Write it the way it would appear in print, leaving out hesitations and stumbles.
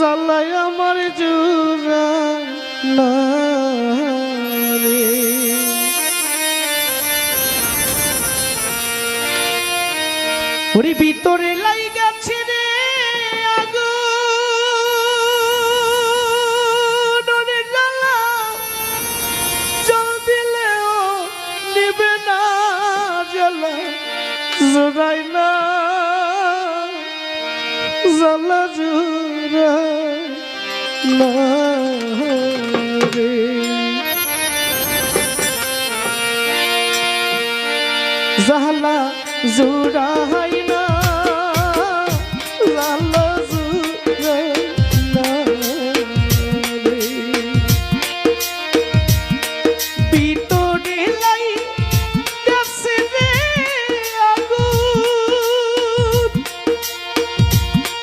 জ্বালাই আমার জুড়া না রে। ওরে ভিতরে লাই গেছে রে আগুন, ওরে জ্বালা জল দিলেও নিবে না, জ্বালা জোড়াই না, জ্বালা জোড়া না রে। জ্বালা জোড়া